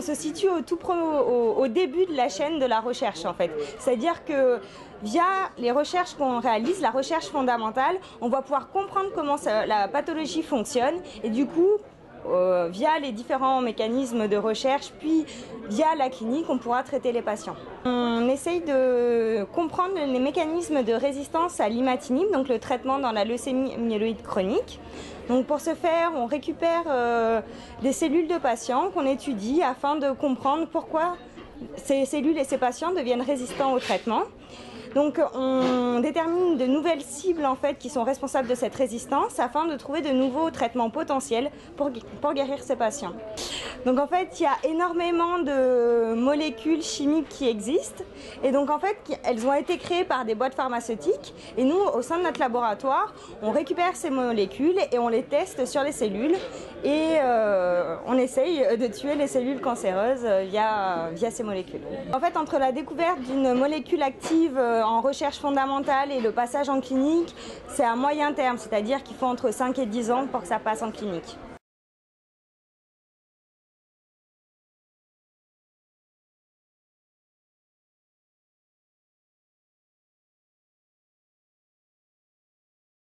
se situe au début de la chaîne de la recherche en fait. C'est-à-dire que via les recherches qu'on réalise, la recherche fondamentale, on va pouvoir comprendre comment la pathologie fonctionne et du coup, via les différents mécanismes de recherche, puis via la clinique, on pourra traiter les patients. On essaye de comprendre les mécanismes de résistance à l'imatinib, donc le traitement dans la leucémie myéloïde chronique. Donc pour ce faire, on récupère des cellules de patients qu'on étudie afin de comprendre pourquoi ces cellules et ces patients deviennent résistants au traitement. Donc on détermine de nouvelles cibles en fait, qui sont responsables de cette résistance afin de trouver de nouveaux traitements potentiels pour guérir ces patients. Donc en fait, il y a énormément de molécules chimiques qui existent et donc en fait, elles ont été créées par des boîtes pharmaceutiques et nous, au sein de notre laboratoire, on récupère ces molécules et on les teste sur les cellules et on essaye de tuer les cellules cancéreuses via ces molécules. En fait, entre la découverte d'une molécule active en recherche fondamentale et le passage en clinique, c'est à moyen terme, c'est-à-dire qu'il faut entre 5 et 10 ans pour que ça passe en clinique.